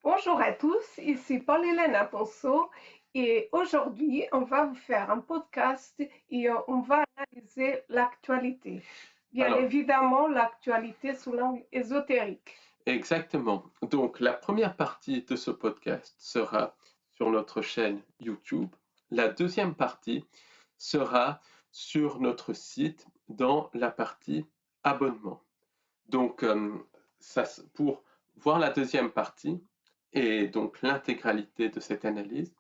Bonjour à tous, ici Paul-Hélène Aponceau et aujourd'hui on va vous faire un podcast et on va analyser l'actualité. Bien Alors, évidemment, l'actualité sous l'angle ésotérique. exactement. Donc, la première partie de ce podcast sera sur notre chaîne YouTube. La deuxième partie sera sur notre site dans la partie abonnement. Donc, pour voir la deuxième partie et donc l'intégralité de cette analyse,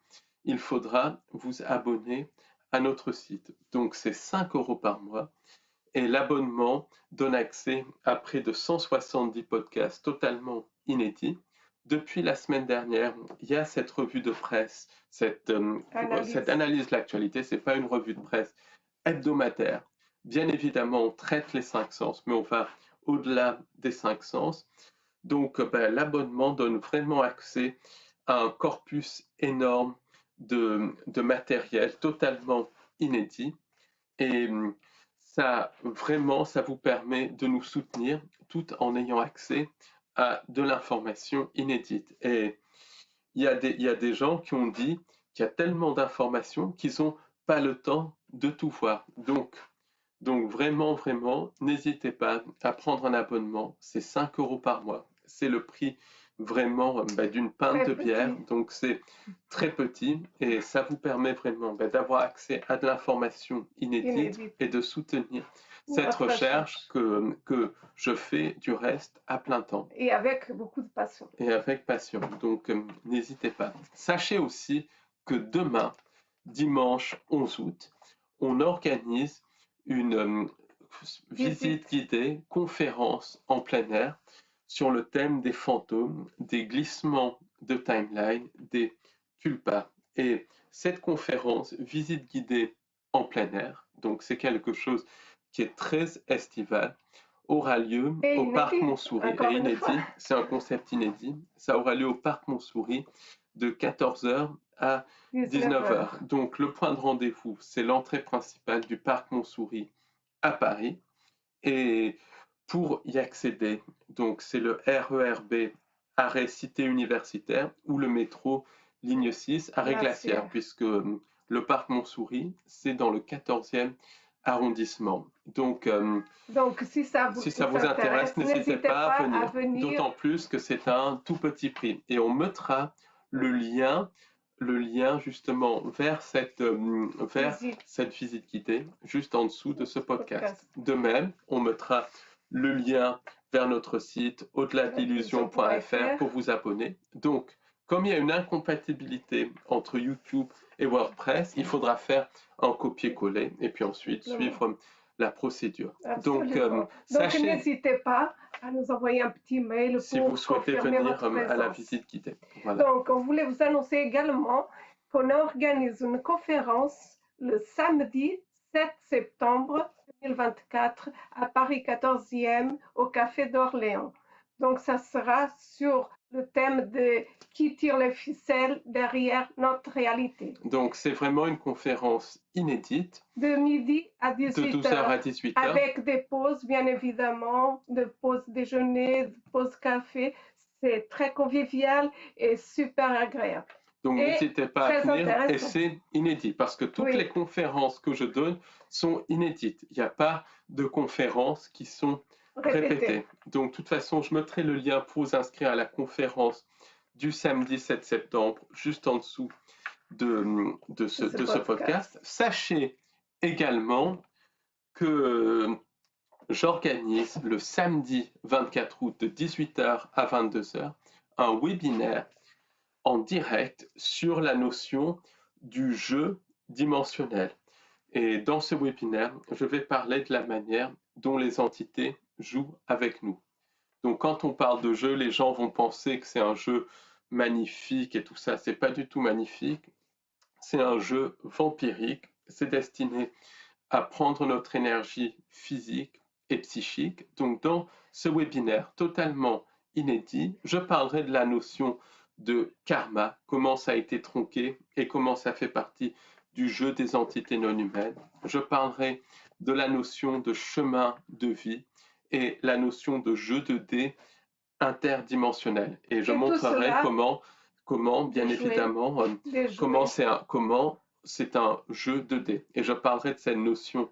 il faudra vous abonner à notre site. Donc, c'est 5 € par mois. Et l'abonnement donne accès à près de 170 podcasts totalement inédits. Depuis la semaine dernière, il y a cette revue de presse, cette analyse de l'actualité. Ce n'est pas une revue de presse hebdomadaire. Bien évidemment, on traite les 5 sens, mais on va au-delà des 5 sens. Donc, l'abonnement donne vraiment accès à un corpus énorme de matériel totalement inédit. Et ça, vraiment, ça vous permet de nous soutenir tout en ayant accès à de l'information inédite. Et il y a des gens qui ont dit qu'il y a tellement d'informations qu'ils n'ont pas le temps de tout voir. Donc vraiment, vraiment, n'hésitez pas à prendre un abonnement. C'est 5 € par mois. C'est le prix vraiment d'une pinte Très de bière. petit. Donc c'est très petit et ça vous permet vraiment d'avoir accès à de l'information inédite Inédite. et de soutenir cette Notre recherche recherche. que je fais du reste à plein temps Et avec beaucoup de passion. et avec passion. Donc n'hésitez pas. Sachez aussi que demain, dimanche 11 août, on organise une visite guidée, conférence en plein air sur le thème des fantômes, des glissements de timeline, des tulpas. Et cette conférence, visite guidée en plein air, donc c'est quelque chose qui est très estival, aura lieu Et au parc inédit, Montsouris. Et encore une fois. inédit, c'est un concept inédit. Ça aura lieu au parc Montsouris de 14h à 19 19h. heures. Donc le point de rendez-vous, c'est l'entrée principale du parc Montsouris à Paris. Et pour y accéder, donc c'est le RERB arrêt Cité Universitaire ou le métro ligne 6 arrêt Glaciaire, Glaciaire. puisque le parc Montsouris, c'est dans le 14e arrondissement. Donc, Donc, si ça vous si ça vous intéresse, intéresse, n'hésitez n'hésitez pas à pas à venir. venir. D'autant plus que c'est un tout petit prix. Et on mettra le lien justement vers Visite cette visite guidée juste en dessous de ce podcast. podcast. De même, on mettra le lien vers notre site au-delà de l'illusion.fr Illusion.fr. pour vous abonner. Donc, comme il y a une incompatibilité entre YouTube et WordPress, il faudra faire un copier-coller et puis ensuite Simplement. suivre la procédure. Donc, Absolument. Donc, sachez, n'hésitez pas à nous envoyer un petit mail si vous pour souhaitez confirmer venir votre à la présence. visite guidée. Voilà. Donc, on voulait vous annoncer également qu'on organise une conférence le samedi 7 septembre 2024 à Paris 14e au Café d'Orléans. Donc, ça sera sur le thème de qui tire les ficelles derrière notre réalité. Donc, c'est vraiment une conférence inédite De midi à de 18 12h à heures, 18h. avec des pauses, bien évidemment, de pauses déjeuner, de pauses café. C'est très convivial et super agréable. Donc, Et n'hésitez pas à très venir et intéressant. c'est inédit parce que toutes les Oui, conférences que je donne sont inédites. Il n'y a pas de conférences qui sont répétez répétées. Donc, de toute façon, je mettrai le lien pour vous inscrire à la conférence du samedi 7 septembre juste en dessous ce de ce podcast. podcast. Sachez également que j'organise le samedi 24 août de 18h à 22h un webinaire en direct sur la notion du jeu dimensionnel. Et dans ce webinaire, je vais parler de la manière dont les entités jouent avec nous. Donc quand on parle de jeu, les gens vont penser que c'est un jeu magnifique et tout ça. C'est pas du tout magnifique. C'est un jeu vampirique. C'est destiné à prendre notre énergie physique et psychique. Donc dans ce webinaire totalement inédit, je parlerai de la notion de karma, comment ça a été tronqué et comment ça fait partie du jeu des entités non humaines. Je parlerai de la notion de chemin de vie et la notion de jeu de dés interdimensionnel. Et je Et tout montrerai cela, comment, bien de jouer, évidemment, de comment jouer. c'est un jeu 2D. Et je parlerai de cette notion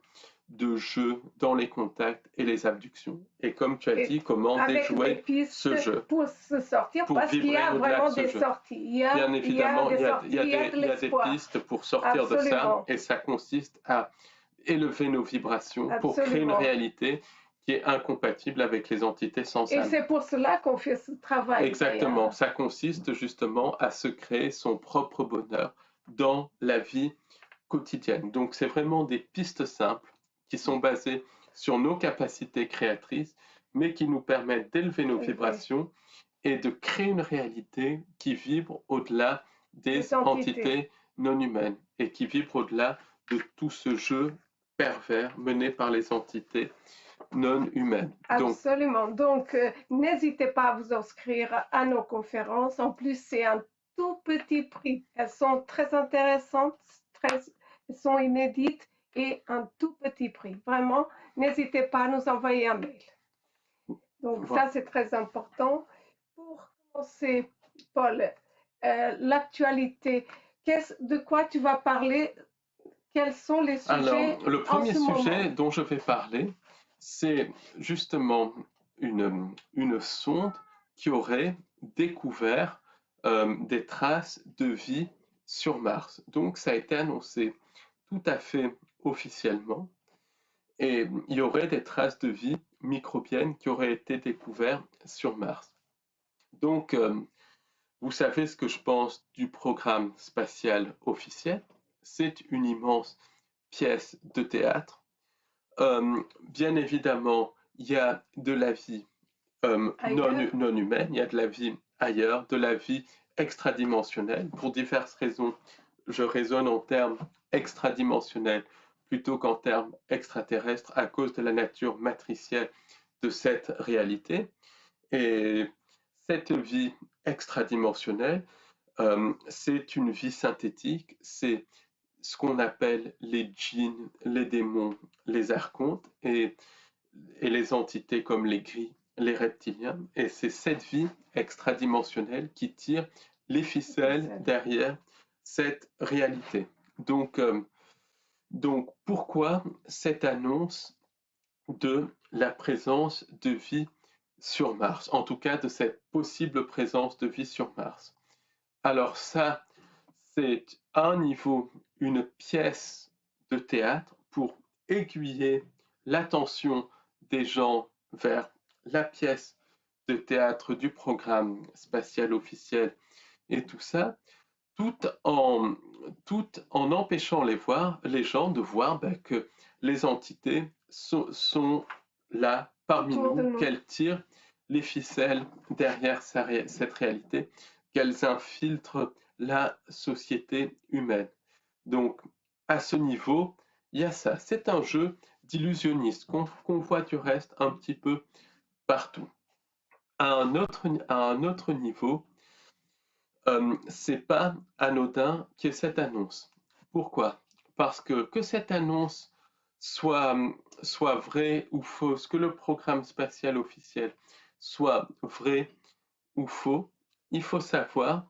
de jeu dans les contacts et les abductions. Et comme tu as Et dit, comment avec des déjouer pistes ce jeu pour se sortir, pour parce qu'il y vibrer a au-delà de vraiment ce des jeu. sorties. Bien Il y a évidemment, des sorties, il y a de il y a des l'espoir. pistes pour sortir de ça, Absolument, et ça consiste à élever nos vibrations pour créer une absolument. réalité qui est incompatible avec les entités sans Et âme. c'est pour cela qu'on fait ce travail. Exactement, ça consiste justement à se créer son propre bonheur dans la vie quotidienne. Donc c'est vraiment des pistes simples qui sont basées sur nos capacités créatrices, mais qui nous permettent d'élever nos Élevé. vibrations et de créer une réalité qui vibre au-delà des Des entités. entités non humaines et qui vibre au-delà de tout ce jeu pervers mené par les entités non humaines. Donc, Absolument. Donc, n'hésitez pas à vous inscrire à nos conférences. En plus, c'est un tout petit prix. Elles sont très intéressantes, elles sont inédites et un tout petit prix. Vraiment, n'hésitez pas à nous envoyer un mail. Donc, voilà. ça, c'est très important. Pour commencer, Paul, l'actualité, de quoi tu vas parler? Quels sont les Alors, sujets le en premier ce moment? sujet dont je vais parler, c'est justement une sonde qui aurait découvert des traces de vie sur Mars. Donc, ça a été annoncé tout à fait officiellement. Et il y aurait des traces de vie microbienne qui auraient été découvertes sur Mars. Donc, vous savez ce que je pense du programme spatial officiel. C'est une immense pièce de théâtre. Bien évidemment, il y a de la vie Ailleurs? non humaine, il y a de la vie ailleurs, de la vie extradimensionnelle. Pour diverses raisons, je raisonne en termes extradimensionnels plutôt qu'en termes extraterrestres à cause de la nature matricielle de cette réalité. Et cette vie extradimensionnelle, c'est une vie synthétique, c'est ce qu'on appelle les djinns, les démons, les archontes et les entités comme les gris, les reptiliens. Et c'est cette vie extradimensionnelle qui tire les ficelles derrière cette réalité. Donc, pourquoi cette annonce de la présence de vie sur Mars, en tout cas de cette possible présence de vie sur Mars? Alors ça, c'est à un niveau une pièce de théâtre pour aiguiller l'attention des gens vers la pièce de théâtre du programme spatial officiel et tout ça, tout en, tout en empêchant les gens de voir que les entités sont là parmi Autour de nous, nous. qu'elles tirent les ficelles derrière cette réalité, qu'elles infiltrent la société humaine. Donc, à ce niveau, il y a ça. C'est un jeu d'illusionniste qu'on voit du reste un petit peu partout. À un autre niveau, c'est pas anodin qu'il y ait cette annonce. Pourquoi? Parce que cette annonce soit, soit vraie ou fausse, que le programme spatial officiel soit vrai ou faux, il faut savoir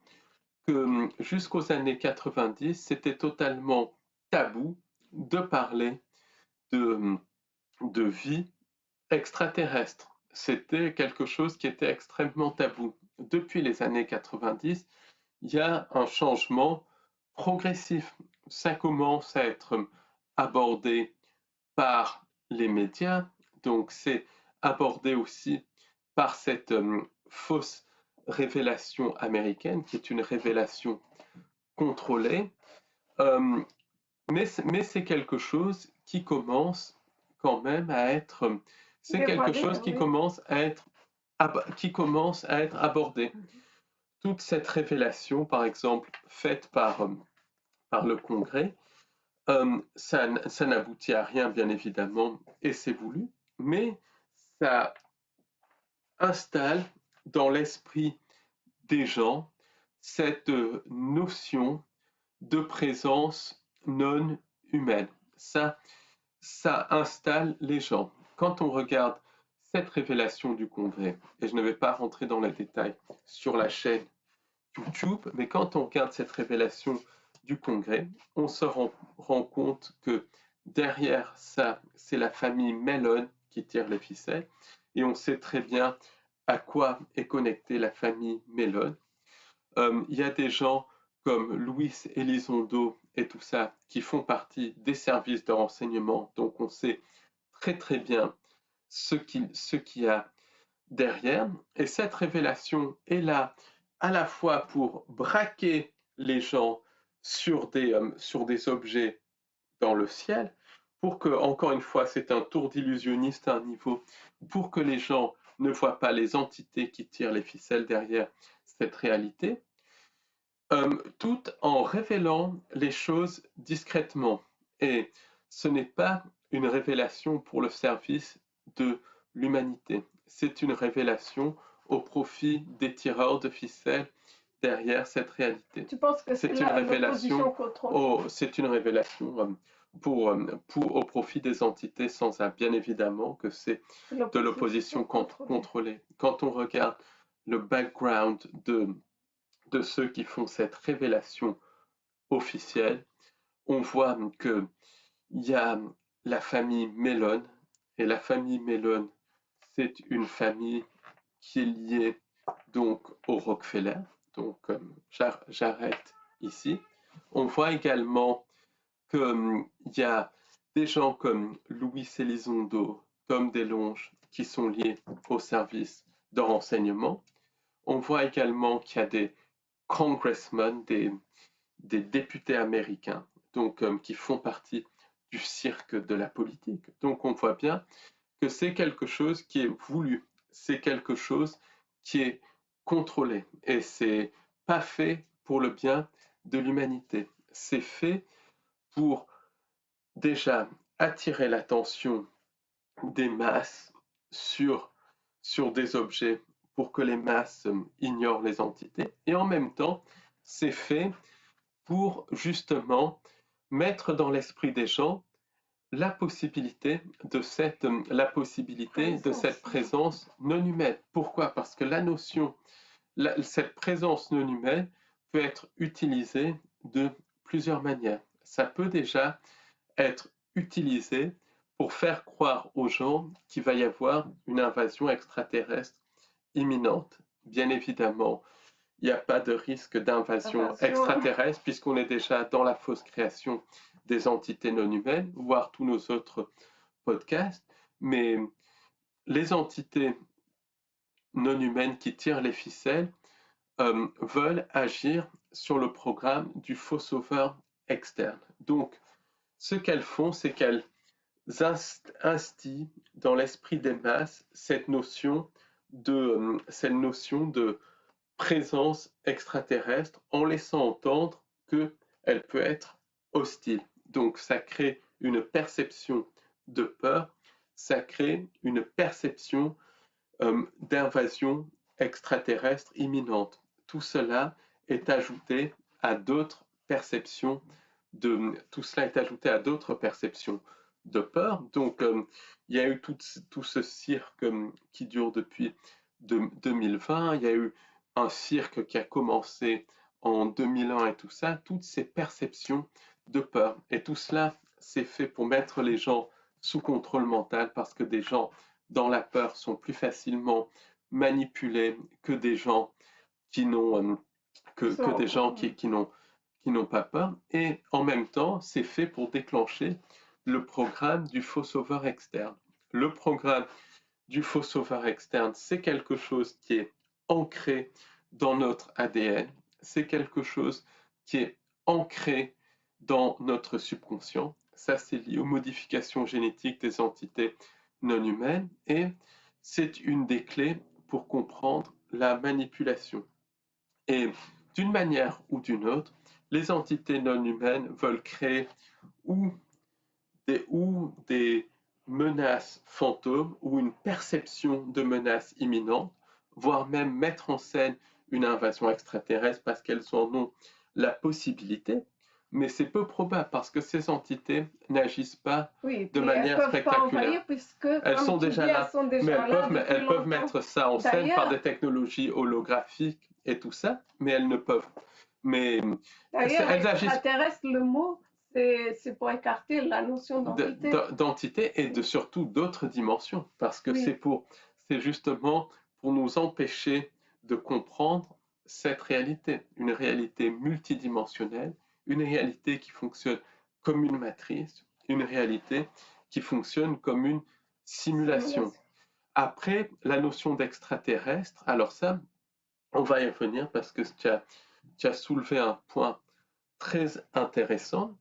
que jusqu'aux années 90, c'était totalement tabou de parler de, de vie extraterrestre. C'était quelque chose qui était extrêmement tabou. Depuis les années 90, il y a un changement progressif. Ça commence à être abordé par les médias, donc c'est abordé aussi par cette fausse révélation américaine, qui est une révélation contrôlée, euh, mais c'est quelque chose qui commence quand même à être, c'est quelque chose qui Oui. commence à être, qui commence à être abordé. Toute cette révélation, par exemple, faite par le Congrès, ça n'aboutit à rien, bien évidemment, et c'est voulu, mais ça installe dans l'esprit des gens cette notion de présence non humaine. Ça installe les gens. Quand on regarde cette révélation du Congrès, et je ne vais pas rentrer dans les détails sur la chaîne YouTube, mais quand on regarde cette révélation du Congrès, on se rend compte que derrière ça, c'est la famille Mellon qui tire les ficelles, et on sait très bien à quoi est connectée la famille Mellon. Il y a des gens comme Luis Elizondo et tout ça qui font partie des services de renseignement, donc on sait très très bien ce qu'il y a derrière. Et cette révélation est là à la fois pour braquer les gens sur des objets dans le ciel, pour que, encore une fois, c'est un tour d'illusionniste à un niveau, pour que les gens ne voient pas les entités qui tirent les ficelles derrière cette réalité, tout en révélant les choses discrètement. Et ce n'est pas une révélation pour le service de l'humanité, c'est une révélation au profit des tireurs de ficelles derrière cette réalité. Tu penses que c'est l'opposition contrôlée? C'est une révélation au profit des entités sans un, bien évidemment que c'est de l'opposition contrôlée. Quand on regarde le background de ceux qui font cette révélation officielle, on voit qu'il y a la famille Mellon, et la famille Mellon, c'est une famille qui est liée donc au Rockefeller, donc j'arrête ici. On voit également qu'il y a des gens comme Luis Elizondo, Tom DeLonge, qui sont liés au service de renseignement. On voit également qu'il y a des congressmen, des députés américains, donc qui font partie du cirque de la politique. Donc on voit bien que c'est quelque chose qui est voulu, c'est quelque chose qui est contrôlé, et c'est pas fait pour le bien de l'humanité. C'est fait pour déjà attirer l'attention des masses sur des objets pour que les masses ignorent les entités, et en même temps, c'est fait pour justement mettre dans l'esprit des gens la possibilité de cette présence non humaine. Pourquoi? Parce que cette présence non humaine peut être utilisée de plusieurs manières. Ça peut déjà être utilisé pour faire croire aux gens qu'il va y avoir une invasion extraterrestre imminente. Bien évidemment, il n'y a pas de risque d'invasion extraterrestre puisqu'on est déjà dans la fausse création des entités non humaines, voire tous nos autres podcasts, mais les entités non humaines qui tirent les ficelles veulent agir sur le programme du faux sauveur externe. Donc, ce qu'elles font, c'est qu'elles instillent dans l'esprit des masses cette notion de présence extraterrestre en laissant entendre qu'elle peut être hostile. Donc ça crée une perception de peur, ça crée une perception d'invasion extraterrestre imminente. Tout cela est ajouté à d'autres perceptions de peur. Donc il y a eu tout ce cirque qui dure depuis 2020, il y a eu un cirque qui a commencé en 2001 et tout ça, toutes ces perceptions de peur. Et tout cela, c'est fait pour mettre les gens sous contrôle mental parce que des gens dans la peur sont plus facilement manipulés que des gens qui n'ont qui n'ont pas peur. Et en même temps, c'est fait pour déclencher le programme du faux sauveur externe. Le programme du faux sauveur externe, c'est quelque chose qui est ancré dans notre ADN, c'est quelque chose qui est ancré dans notre subconscient. Ça, c'est lié aux modifications génétiques des entités non humaines et c'est une des clés pour comprendre la manipulation. Et d'une manière ou d'une autre, les entités non humaines veulent créer ou des menaces fantômes ou une perception de menaces imminentes, voire même mettre en scène une invasion extraterrestre parce qu'elles en ont la possibilité. mais c'est peu probable parce que ces entités n'agissent pas Oui, de puis elles manière peuvent pas spectaculaire. envahir puisque, Elles comme sont tu déjà dis, elles là, sont mais déjà là depuis elles peuvent longtemps. mettre ça en scène par des D'ailleurs, technologies holographiques et tout ça, mais elles ne peuvent. Mais d'ailleurs, elles agissent extraterrestre, le mot, c'est pour écarter la notion d'entité. d'entités et de surtout d'autres dimensions, parce que Oui, c'est justement pour nous empêcher de comprendre cette réalité, une réalité multidimensionnelle, une réalité qui fonctionne comme une matrice, une réalité qui fonctionne comme une simulation. simulation. Après, la notion d'extraterrestre, alors ça, on va y revenir parce que tu as soulevé un point très intéressant.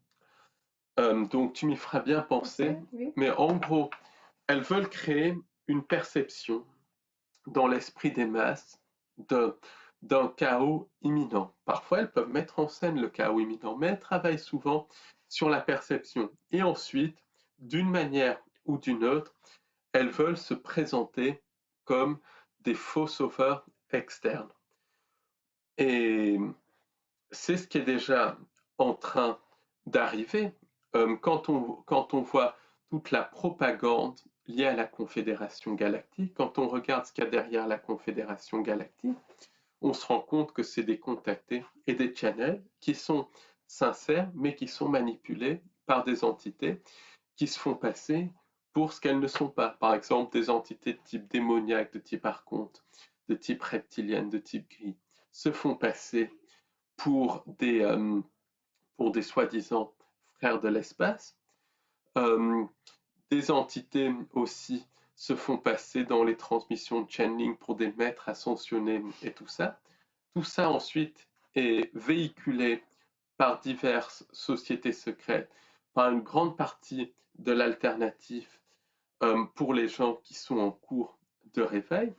Donc tu m'y feras bien penser, Oui. mais en gros, elles veulent créer une perception dans l'esprit des masses d'un chaos imminent. Parfois, elles peuvent mettre en scène le chaos imminent, mais elles travaillent souvent sur la perception. Et ensuite, d'une manière ou d'une autre, elles veulent se présenter comme des faux sauveurs externes. Et c'est ce qui est déjà en train d'arriver. Quand on voit toute la propagande liée à la Confédération galactique, quand on regarde ce qu'il y a derrière la Confédération galactique, on se rend compte que c'est des contactés et des channels qui sont sincères, mais qui sont manipulés par des entités qui se font passer pour ce qu'elles ne sont pas. Par exemple, des entités de type démoniaque, de type archonte, de type reptilienne, de type gris, se font passer pour des soi-disant frères de l'espace. Euh, des entités aussi se font passer dans les transmissions de channeling pour des maîtres ascensionnés et tout ça. Tout ça ensuite est véhiculé par diverses sociétés secrètes, par une grande partie de l'alternative pour les gens qui sont en cours de réveil.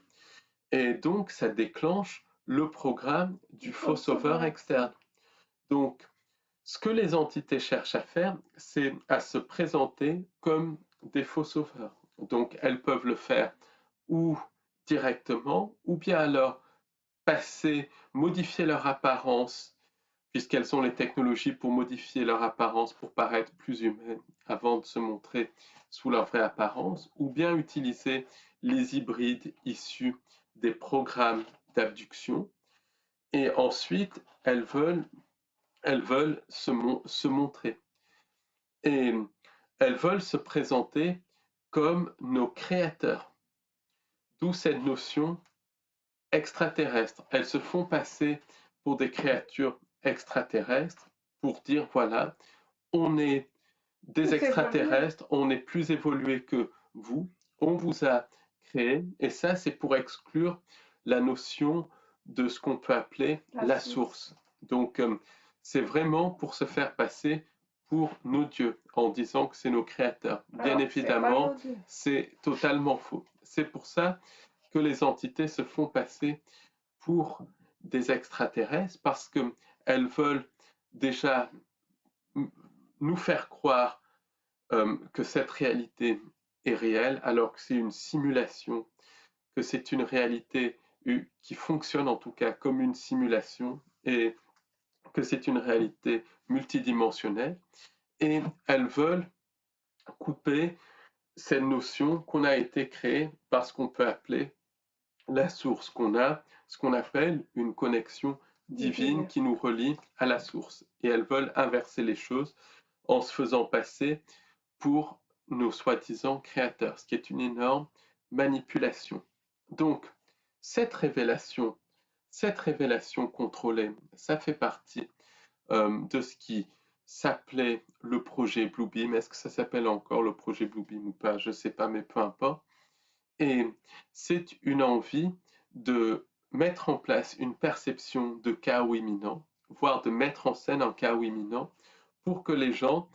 Et donc, ça déclenche le programme du faux sauveur externe. Donc, ce que les entités cherchent à faire, c'est à se présenter comme des faux sauveurs. Donc, elles peuvent le faire ou directement, ou bien alors passer, modifier leur apparence, puisqu'elles ont les technologies pour modifier leur apparence pour paraître plus humaines avant de se montrer sous leur vraie apparence, ou bien utiliser les hybrides issus des programmes d'abduction. Et ensuite, elles veulent se montrer. Et elles veulent se présenter comme nos créateurs. D'où cette notion extraterrestre. Elles se font passer pour des créatures extraterrestres pour dire, voilà, on est des extraterrestres, on est plus évolué que vous, on vous a créé, et ça c'est pour exclure la notion de ce qu'on peut appeler la source. Donc c'est vraiment pour se faire passer pour nos dieux, en disant que c'est nos créateurs. Bien évidemment, c'est totalement faux. C'est pour ça que les entités se font passer pour des extraterrestres, parce qu'elles veulent déjà nous faire croire que cette réalité est réelle alors que c'est une simulation, que c'est une réalité qui fonctionne en tout cas comme une simulation et que c'est une réalité multidimensionnelle. Et elles veulent couper cette notion qu'on a été créée par ce qu'on peut appeler la source, qu'on a ce qu'on appelle une connexion divine qui nous relie à la source. Et elles veulent inverser les choses en se faisant passer pour nos soi-disant créateurs, ce qui est une énorme manipulation. Donc, cette révélation contrôlée, ça fait partie de ce qui s'appelait le projet Bluebeam. Est-ce que ça s'appelle encore le projet Bluebeam ou pas? Je ne sais pas, mais peu importe. Et c'est une envie de mettre en place une perception de chaos imminent, voire de mettre en scène un chaos imminent pour que les gens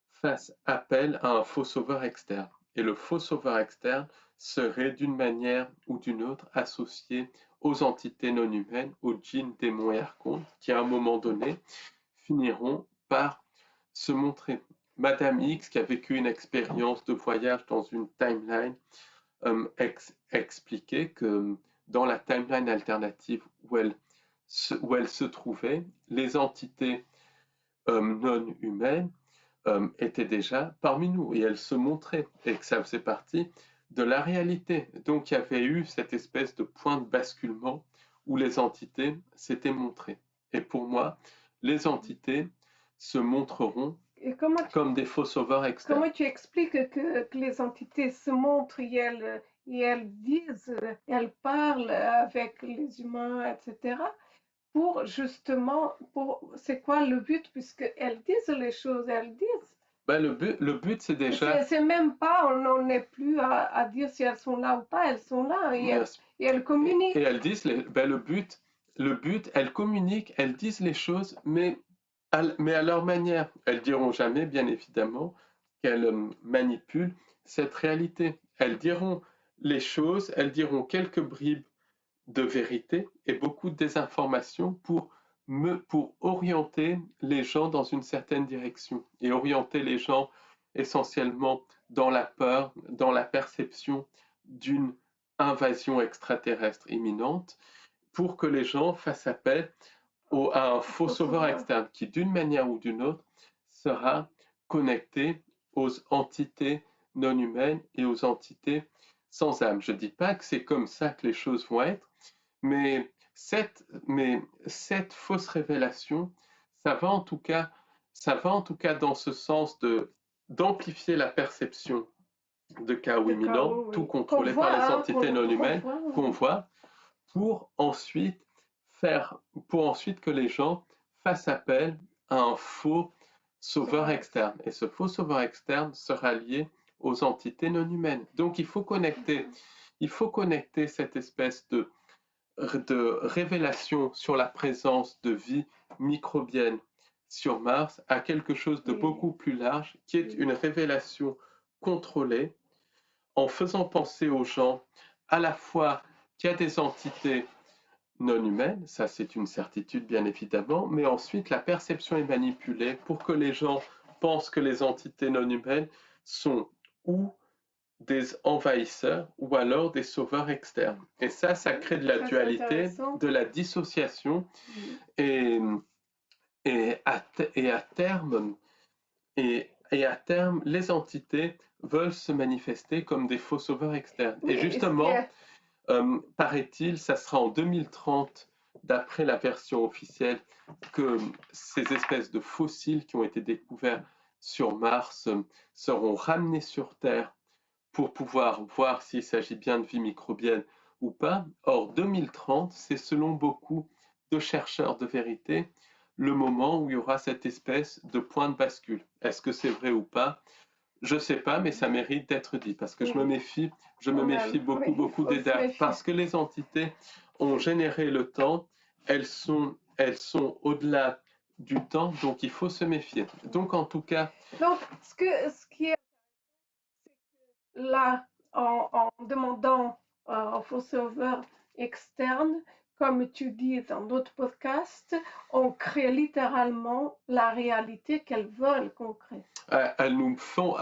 fassent appel à un faux sauveur externe. Et le faux sauveur externe serait d'une manière ou d'une autre associé aux entités non humaines, aux djinns, démons et archontes, qui à un moment donné finiront par se montrer. Madame X, qui a vécu une expérience de voyage dans une timeline, expliquait que dans la timeline alternative où elle se trouvait, les entités non humaines étaient déjà parmi nous et elles se montraient et que ça faisait partie de la réalité. Donc il y avait eu cette espèce de point de basculement où les entités s'étaient montrées. Et pour moi, les entités se montreront Et comme des faux sauveurs externes. comment tu expliques que les entités se montrent et elles disent, elles parlent avec les humains, etc. Pour justement, c'est quoi le but? Puisqu'elles disent les choses, elles disent. Ben, le but c'est déjà... C'est même pas, on n'en est plus à dire si elles sont là ou pas, elles sont là et elles communiquent. Et elles disent, ben, le but, elles communiquent, elles disent les choses, mais à leur manière. Elles diront jamais, bien évidemment, qu'elles manipulent cette réalité. Elles diront les choses, elles diront quelques bribes de vérité et beaucoup de désinformation pour orienter les gens dans une certaine direction et orienter les gens essentiellement dans la peur, dans la perception d'une invasion extraterrestre imminente pour que les gens fassent appel à un faux sauveur externe qui, d'une manière ou d'une autre, sera connecté aux entités non humaines et aux entités sans âme. Je ne dis pas que c'est comme ça que les choses vont être, mais cette fausse révélation, ça va en tout cas dans ce sens d'amplifier la perception de chaos imminent, tout contrôlé par les entités non humaines qu'on voit, pour ensuite que les gens fassent appel à un faux sauveur externe. Et ce faux sauveur externe sera lié aux entités non humaines. Donc il faut connecter cette espèce de révélation sur la présence de vie microbienne sur Mars à quelque chose de beaucoup plus large, qui est une révélation contrôlée, en faisant penser aux gens à la fois qu'il y a des entités non humaines, ça c'est une certitude bien évidemment, mais ensuite la perception est manipulée pour que les gens pensent que les entités non humaines sont ou des envahisseurs ou alors des sauveurs externes. Et ça crée de la dualité, de la dissociation et à terme, les entités veulent se manifester comme des faux sauveurs externes. Et justement, paraît-il, ça sera en 2030, d'après la version officielle, que ces espèces de fossiles qui ont été découverts sur Mars seront ramenés sur Terre pour pouvoir voir s'il s'agit bien de vie microbienne ou pas. Or, 2030, c'est selon beaucoup de chercheurs de vérité le moment où il y aura cette espèce de point de bascule. Est-ce que c'est vrai ou pas? Je ne sais pas, mais ça mérite d'être dit parce que je me méfie beaucoup des dates parce que les entités ont généré le temps, elles sont au-delà du temps, donc il faut se méfier. Donc en tout cas. Donc ce qui est là, en demandant aux faux sauveurs externes, comme tu dis dans d'autres podcasts, on crée littéralement la réalité qu'elles veulent qu'on crée. Elles nous font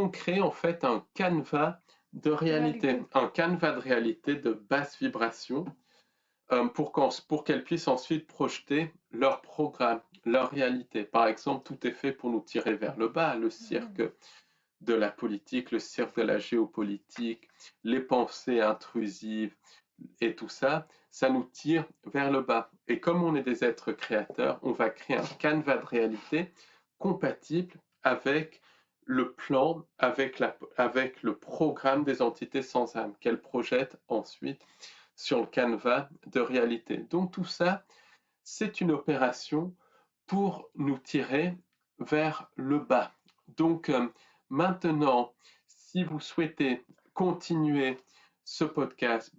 créer en fait un canevas de réalité, un canevas de réalité de basse vibration pour qu'elles puissent ensuite projeter leur programme, leur réalité. Par exemple, tout est fait pour nous tirer vers le bas, le cirque de la politique, le cirque de la géopolitique, les pensées intrusives et tout ça, ça nous tire vers le bas. Et comme on est des êtres créateurs, on va créer un canevas de réalité compatible avec le plan, avec le programme des entités sans âme qu'elles projettent ensuite sur le canevas de réalité. Donc tout ça, c'est une opération pour nous tirer vers le bas. Donc maintenant, si vous souhaitez continuer ce podcast,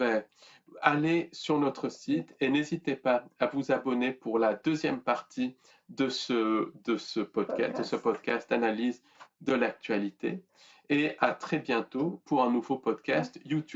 allez sur notre site et n'hésitez pas à vous abonner pour la deuxième partie de ce podcast Analyse de l'actualité. Et à très bientôt pour un nouveau podcast YouTube.